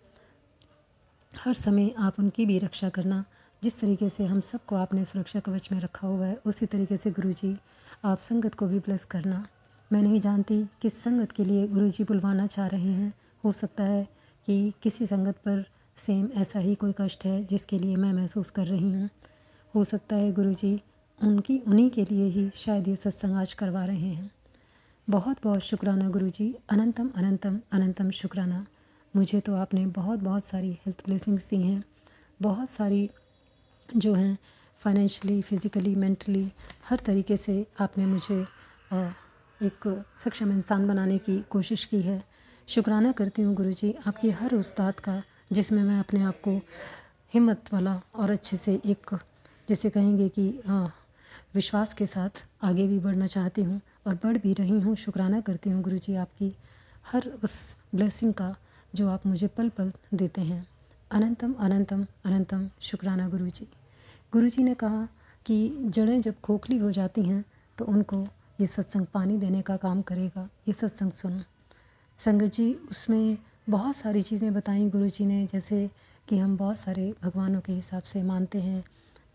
हर समय आप उनकी भी रक्षा करना। जिस तरीके से हम सबको आपने सुरक्षा कवच में रखा हुआ है, उसी तरीके से गुरुजी आप संगत को भी ब्लेस करना। मैं नहीं जानती किस संगत के लिए गुरुजी बुलवाना चाह रहे हैं। हो सकता है कि किसी संगत पर सेम ऐसा ही कोई कष्ट है जिसके लिए मैं महसूस कर रही हूँ। हो सकता है गुरुजी उन्हीं के लिए ही शायद ये सत्संग आज करवा रहे हैं। बहुत बहुत शुक्राना गुरुजी, अनंतम अनंतम अनंतम शुक्राना। मुझे तो आपने बहुत बहुत सारी हेल्थ ब्लेसिंग्स दी हैं, बहुत सारी जो हैं फाइनेंशियली, फिज़िकली, मेंटली, हर तरीके से आपने मुझे एक सक्षम इंसान बनाने की कोशिश की है। शुक्राना करती हूँ गुरुजी आपकी हर उस्ताद का, जिसमें मैं अपने आप को हिम्मत वाला और अच्छे से एक जिसे कहेंगे कि विश्वास के साथ आगे भी बढ़ना चाहती हूँ और बढ़ भी रही हूँ। शुक्राना करती हूँ गुरुजी आपकी हर उस ब्लेसिंग का जो आप मुझे पल पल देते हैं। अनंतम अनंतम अनंतम शुक्राना गुरुजी। गुरुजी ने कहा कि जड़ें जब खोखली हो जाती हैं तो उनको ये सत्संग पानी देने का काम करेगा। ये सत्संग सुन संगत जी, उसमें बहुत सारी चीज़ें बताई गुरुजी ने, जैसे कि हम बहुत सारे भगवानों के हिसाब से मानते हैं,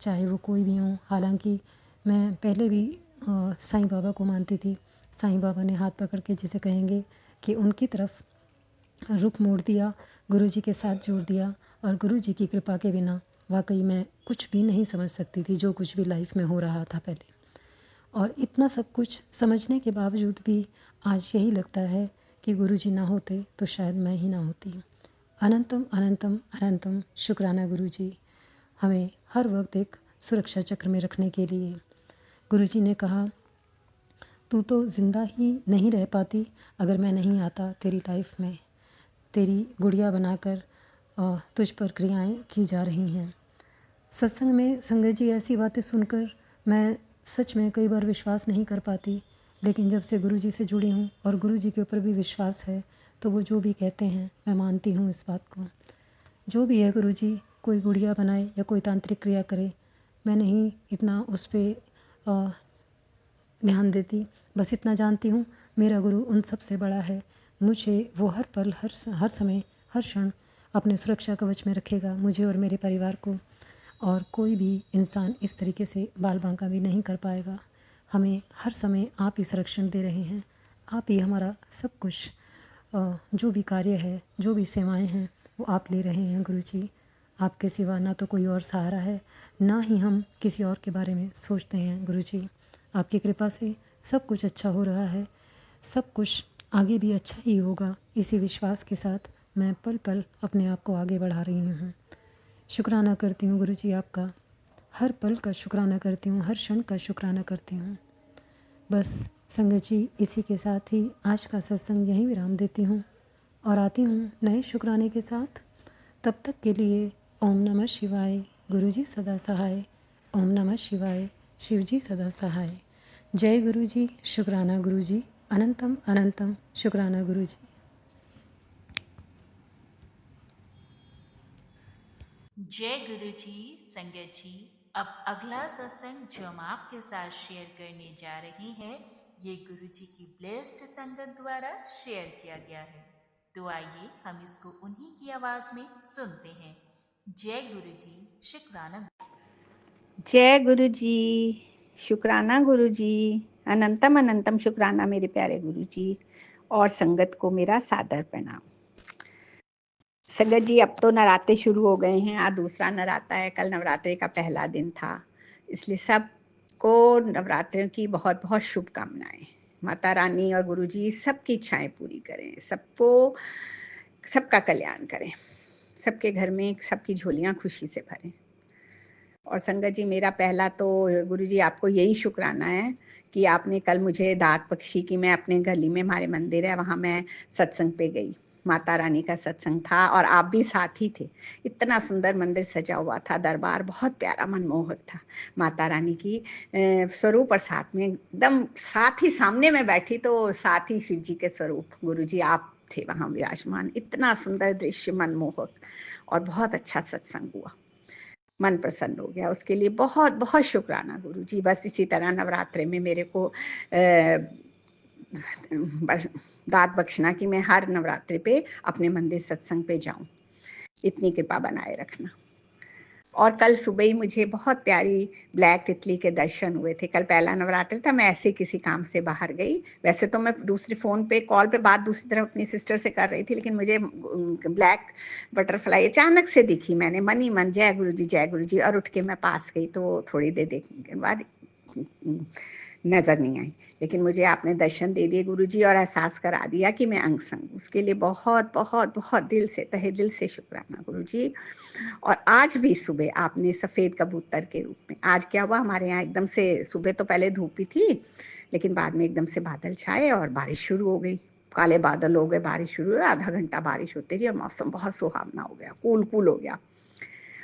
चाहे वो कोई भी हो। हालांकि मैं पहले भी साईं बाबा को मानती थी। साईं बाबा ने हाथ पकड़ के जिसे कहेंगे कि उनकी तरफ रुख मोड़ दिया, गुरुजी के साथ जोड़ दिया, और गुरुजी की कृपा के बिना वाकई मैं कुछ भी नहीं समझ सकती थी जो कुछ भी लाइफ में हो रहा था पहले। और इतना सब कुछ समझने के बावजूद भी आज यही लगता है कि गुरुजी ना होते तो शायद मैं ही ना होती। अनंतम अनंतम अनंतम शुक्राना गुरुजी, हमें हर वक्त एक सुरक्षा चक्र में रखने के लिए। गुरुजी ने कहा, तू तो जिंदा ही नहीं रह पाती अगर मैं नहीं आता तेरी लाइफ में। तेरी गुड़िया बनाकर तुझ पर क्रियाएं की जा रही हैं। सत्संग में संगत जी ऐसी बातें सुनकर मैं सच में कई बार विश्वास नहीं कर पाती, लेकिन जब से गुरुजी से जुड़ी हूँ और गुरुजी के ऊपर भी विश्वास है तो वो जो भी कहते हैं मैं मानती हूँ इस बात को। जो भी है गुरुजी, कोई गुड़िया बनाए या कोई तांत्रिक क्रिया करे, मैं नहीं इतना उस पर ध्यान देती। बस इतना जानती हूँ मेरा गुरु उन सबसे बड़ा है। मुझे वो हर पल हर समय हर क्षण अपने सुरक्षा कवच में रखेगा, मुझे और मेरे परिवार को। और कोई भी इंसान इस तरीके से बाल बांका भी नहीं कर पाएगा। हमें हर समय आप ही संरक्षण दे रहे हैं, आप ही हमारा सब कुछ जो भी कार्य है, जो भी सेवाएं हैं वो आप ले रहे हैं गुरुजी। आपके सिवा ना तो कोई और सहारा है, ना ही हम किसी और के बारे में सोचते हैं गुरुजी। आपकी कृपा से सब कुछ अच्छा हो रहा है, सब कुछ आगे भी अच्छा ही होगा। इसी विश्वास के साथ मैं पल पल अपने आप को आगे बढ़ा रही हूँ। शुक्राना करती हूँ गुरुजी आपका, हर पल का शुक्राना करती हूँ, हर क्षण का शुक्राना करती हूँ। बस संगत जी, इसी के साथ ही आज का सत्संग यहीं विराम देती हूँ और आती हूँ नए शुक्राने के साथ। तब तक के लिए ओम नमः शिवाय, गुरुजी सदा सहाय। ओम नमः शिवाय, शिवजी सदा सहाय। जय गुरुजी, शुक्राना गुरुजी, अनंतम अनंतम शुक्राना गुरुजी। जय गुरु जी। संगत जी, अब अगला सत्संग जो हम आपके साथ शेयर करने जा रहे हैं ये गुरुजी की ब्लेस्ड संगत द्वारा शेयर किया गया है। तो आइए हम इसको उन्हीं की आवाज में सुनते हैं। जय गुरुजी, शुक्राना। जय गुरु जी, शुक्राना गुरु जी, अनंतम अनंतम शुक्राना मेरे प्यारे गुरु जी, और संगत को मेरा सादर प्रणाम। संगत जी, अब तो नवरात्रे शुरू हो गए हैं। आज दूसरा नवरात्रा है, कल नवरात्रे का पहला दिन था, इसलिए सबको नवरात्रों की बहुत बहुत शुभकामनाएं। माता रानी और गुरु जी सबकी इच्छाएं पूरी करें, सबको सबका कल्याण करें, सबके घर में सबकी झोलियां खुशी से भरें। और संगत जी, मेरा पहला तो गुरु जी आपको यही शुक्राना है कि आपने कल मुझे दात बख्शी की। मैं अपने गली में हमारे मंदिर है, वहां मैं सत्संग पे गई, माता रानी का सत्संग था और आप भी साथ ही थे। इतना सुंदर मंदिर सजा हुआ था, दरबार बहुत प्यारा मनमोहक था। माता रानी की स्वरूप और साथ में एकदम साथ ही सामने में बैठी तो साथ ही शिव जी के स्वरूप गुरु जी आप थे वहां विराजमान। इतना सुंदर दृश्य मनमोहक, और बहुत अच्छा सत्संग हुआ, मन प्रसन्न हो गया। उसके लिए बहुत बहुत शुक्राना गुरु जी। बस इसी तरह नवरात्रे में मेरे को दात बख्शना कि मैं हर नवरात्रि पे अपने मंदिर सत्संग पे जाऊं, इतनी कृपा बनाए रखना। और कल सुबह ही मुझे बहुत प्यारी ब्लैक तितली के दर्शन हुए थे। कल पहला नवरात्र था, मैं ऐसे किसी काम से बाहर गई। वैसे तो मैं दूसरे फोन पे कॉल पे बात दूसरी तरफ अपनी सिस्टर से कर रही थी, लेकिन मुझे ब्लैक बटरफ्लाई अचानक से दिखी। मैंने मन ही मन जय गुरु जी जय गुरु जी, और उठ के मैं पास गई तो थोड़ी देर देखने के बाद नजर नहीं आई, लेकिन मुझे आपने दर्शन दे दिए गुरु जी और एहसास करा दिया कि मैं अंग संग। उसके लिए बहुत बहुत बहुत दिल से, तहे दिल से शुक्राना गुरु जी। और आज भी सुबह आपने सफेद कबूतर के रूप में, आज क्या हुआ हमारे यहाँ एकदम से सुबह तो पहले धूप ही थी, लेकिन बाद में एकदम से बादल छाए और बारिश शुरू हो गई। काले बादल हो गए, बारिश शुरू हुई, आधा घंटा बारिश होती रही और मौसम बहुत सुहावना हो गया, कूल कूल हो गया।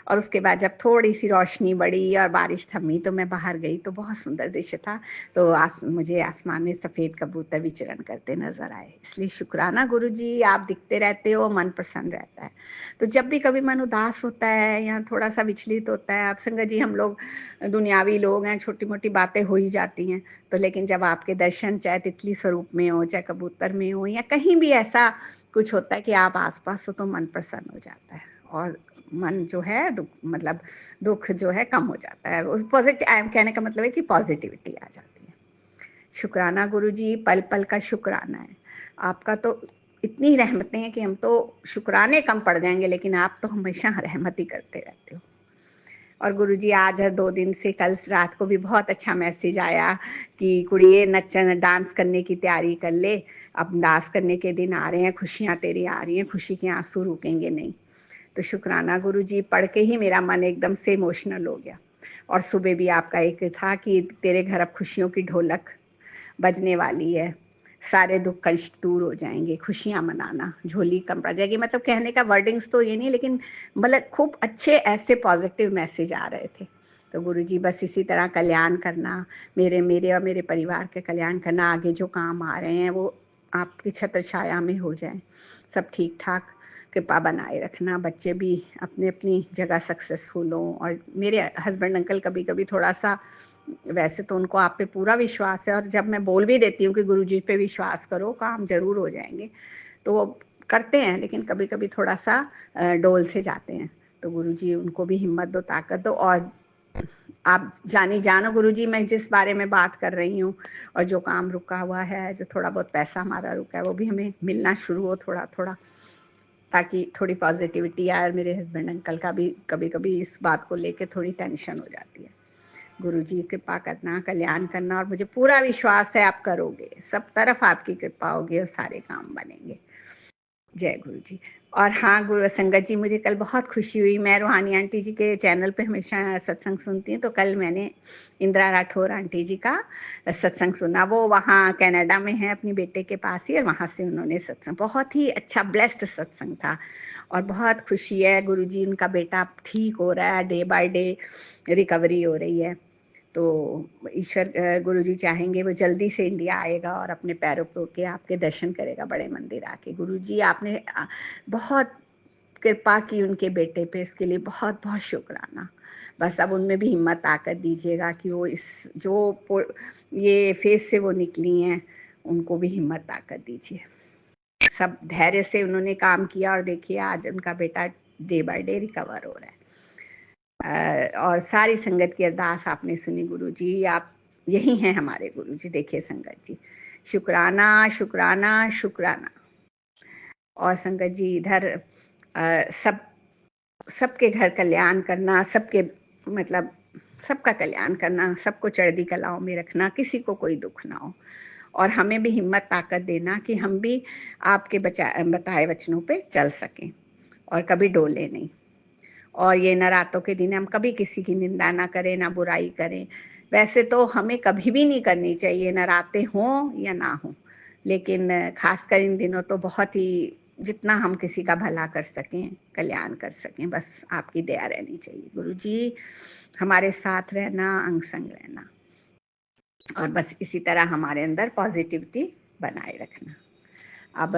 और उसके बाद जब थोड़ी सी रोशनी बढ़ी और बारिश थमी तो मैं बाहर गई तो बहुत सुंदर दृश्य था। तो मुझे आसमान में सफेद कबूतर विचरण करते नजर आए। इसलिए शुक्राना गुरु जी, आप दिखते रहते हो, मन प्रसन्न रहता है। तो जब भी कभी मन उदास होता है या थोड़ा सा विचलित होता है, आप संगत जी हम लोग दुनियावी लोग हैं, छोटी मोटी बातें हो ही जाती हैं, तो लेकिन जब आपके दर्शन चाहे तितली स्वरूप में हो, चाहे कबूतर में हो, या कहीं भी ऐसा कुछ होता है कि आप आसपास हो, तो मन प्रसन्न हो जाता है और मन जो है दुख जो है कम हो जाता है। उस पॉजिटिव कहने का मतलब है कि पॉजिटिविटी आ जाती है। शुक्राना गुरु जी, पल पल का शुक्राना है आपका। तो इतनी रहमतें हैं कि हम तो शुक्राने कम पड़ जाएंगे, लेकिन आप तो हमेशा रहमत ही करते रहते हो। और गुरु जी आज 2 दिन से, कल रात को भी बहुत अच्छा मैसेज आया कि कुड़िए नचन डांस करने की तैयारी कर ले, अब डांस करने के दिन आ रहे हैं, खुशियां तेरी आ रही हैं, खुशी के आंसू रुकेंगे नहीं। तो शुक्राना गुरु जी, पढ़ के ही मेरा मन एकदम से इमोशनल हो गया। और सुबह भी आपका एक था कि तेरे घर अब खुशियों की ढोलक बजने वाली है, सारे दुख कष्ट दूर हो जाएंगे, खुशियां मनाना, झोली कम पड़ जाएगी। मतलब कहने का वर्डिंग्स तो ये नहीं, लेकिन मतलब खूब अच्छे ऐसे पॉजिटिव मैसेज आ रहे थे। तो गुरु जी बस इसी तरह कल्याण करना, मेरे और मेरे परिवार के कल्याण करना, आगे जो काम आ रहे हैं वो आपकी छत्र छाया में हो जाए, सब ठीक ठाक कृपा बनाए रखना, बच्चे भी अपने अपनी जगह सक्सेसफुल हों। और मेरे हस्बैंड अंकल कभी कभी थोड़ा सा, वैसे तो उनको आप पे पूरा विश्वास है, और जब मैं बोल भी देती हूँ कि गुरुजी पे विश्वास करो, काम जरूर हो जाएंगे, तो वो करते हैं, लेकिन कभी कभी थोड़ा सा डोल से जाते हैं। तो गुरुजी उनको भी हिम्मत दो, ताकत दो। और आप जानो गुरुजी, मैं जिस बारे में बात कर रही हूँ, और जो काम रुका हुआ है, जो थोड़ा बहुत पैसा हमारा रुका है, वो भी हमें मिलना शुरू हो थोड़ा थोड़ा, ताकि थोड़ी पॉजिटिविटी आए। और मेरे हस्बैंड अंकल का भी कभी कभी इस बात को लेके थोड़ी टेंशन हो जाती है। गुरुजी कृपा करना, कल्याण करना, और मुझे पूरा विश्वास है आप करोगे, सब तरफ आपकी कृपा होगी और सारे काम बनेंगे। जय गुरु जी। और हाँ गुरु संगत जी, मुझे कल बहुत खुशी हुई। मैं रूहानी आंटी जी के चैनल पे हमेशा सत्संग सुनती हूँ, तो कल मैंने इंदिरा राठौर आंटी जी का सत्संग सुना। वो वहाँ कनाडा में है अपनी बेटे के पास ही, और वहाँ से उन्होंने सत्संग, बहुत ही अच्छा ब्लेस्ड सत्संग था। और बहुत खुशी है गुरु जी, उनका बेटा ठीक हो रहा है, डे बाय डे रिकवरी हो रही है। तो ईश्वर गुरु जी चाहेंगे वो जल्दी से इंडिया आएगा और अपने पैरों पे के आपके दर्शन करेगा बड़े मंदिर आके। गुरु जी आपने बहुत कृपा की उनके बेटे पे, इसके लिए बहुत बहुत शुक्राना। बस अब उनमें भी हिम्मत ताकत दीजिएगा कि वो ये फेस से वो निकली हैं, उनको भी हिम्मत ताकत दीजिए। सब धैर्य से उन्होंने काम किया और देखिए आज उनका बेटा डे बाय डे रिकवर हो रहा है। और सारी संगत की अरदास आपने सुनी गुरुजी, आप यही हैं हमारे गुरुजी। देखिए संगत जी, शुक्राना शुक्राना शुक्राना। और संगत जी इधर सबके घर कल्याण करना, सबका कल्याण करना, सबको चढ़ती कलाओं में रखना, किसी को कोई दुख ना हो, और हमें भी हिम्मत ताकत देना कि हम भी आपके बताए वचनों पे चल सकें और कभी डोले नहीं। और ये नरातों के दिन हम कभी किसी की निंदा ना करें, ना बुराई करें। वैसे तो हमें कभी भी नहीं करनी चाहिए, नराते हों या ना हो, लेकिन खासकर इन दिनों तो बहुत ही, जितना हम किसी का भला कर सकें, कल्याण कर सकें, बस आपकी दया रहनी चाहिए गुरुजी। हमारे साथ रहना, अंग संग रहना, और बस इसी तरह हमारे अंदर पॉजिटिविटी बनाए रखना। अब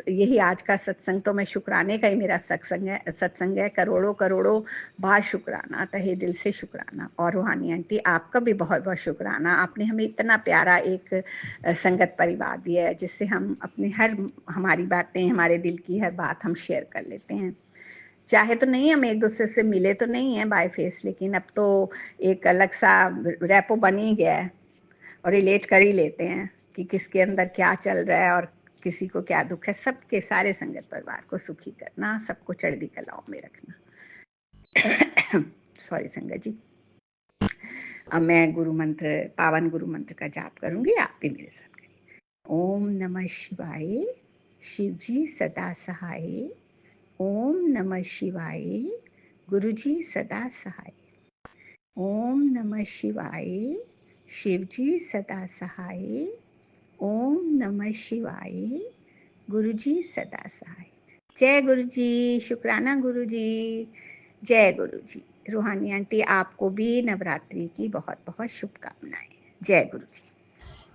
यही आज का सत्संग तो मैं शुक्राने का ही मेरा सत्संग है। करोड़ों करोड़ों बार शुक्राना, तहे दिल से शुक्राना। और रूहानी आंटी आपका भी बहुत बहुत शुक्राना, आपने हमें इतना प्यारा एक संगत परिवार दिया है, जिससे हम अपनी हमारी बातें, हमारे दिल की हर बात हम शेयर कर लेते हैं। चाहे तो नहीं हम एक दूसरे से मिले तो नहीं है बाय फेस, लेकिन अब तो एक अलग सा रैपो बन ही गया है और रिलेट कर ही लेते हैं कि किसके अंदर क्या चल रहा है और किसी को क्या दुख है। सबके सारे संगत परिवार को सुखी करना, सबको चढ़ती कलाओं में रखना। सॉरी संगत जी। अब मैं पावन गुरु मंत्र का जाप करूंगी, आप भी मेरे साथ करिए। ओम नमः शिवाय, शिव जी सदा सहाय। ओम नमः शिवाय, गुरु जी सदा सहाय। ओम नमः शिवाय, शिव जी सदा सहाय। ओम नमः शिवाय, गुरु जी सदा सहाय। जय गुरु जी, शुक्राना गुरु जी, जय गुरु जी। रूहानी आंटी आपको भी नवरात्रि की बहुत बहुत शुभकामनाएं। जय गुरु जी।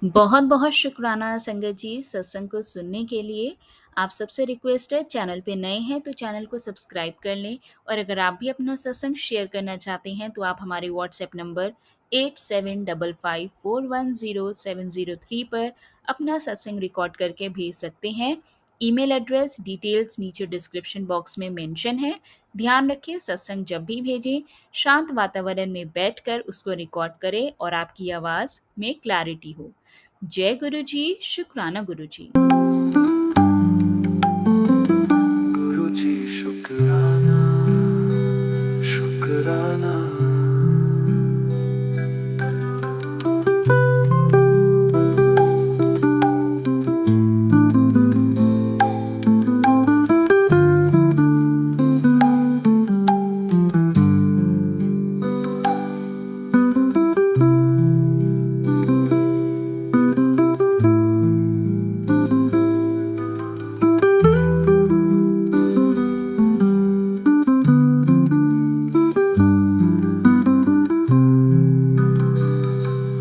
बहुत बहुत शुक्राना संगत जी सत्संग को सुनने के लिए। आप सबसे रिक्वेस्ट है, चैनल पे नए हैं तो चैनल को सब्सक्राइब कर लें, और अगर आप भी अपना सत्संग शेयर करना चाहते हैं तो आप हमारे व्हाट्सएप नंबर 8755410703 पर अपना सत्संग रिकॉर्ड करके भेज सकते हैं। ईमेल एड्रेस डिटेल्स नीचे डिस्क्रिप्शन बॉक्स में मेंशन है। ध्यान रखें, सत्संग जब भी भेजें शांत वातावरण में बैठकर उसको रिकॉर्ड करें और आपकी आवाज़ में क्लैरिटी हो। जय गुरु जी, शुक्राना गुरु जी। गुरु जी शुक्राना, शुक्राना।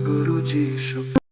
गुरु जी शुक्राना।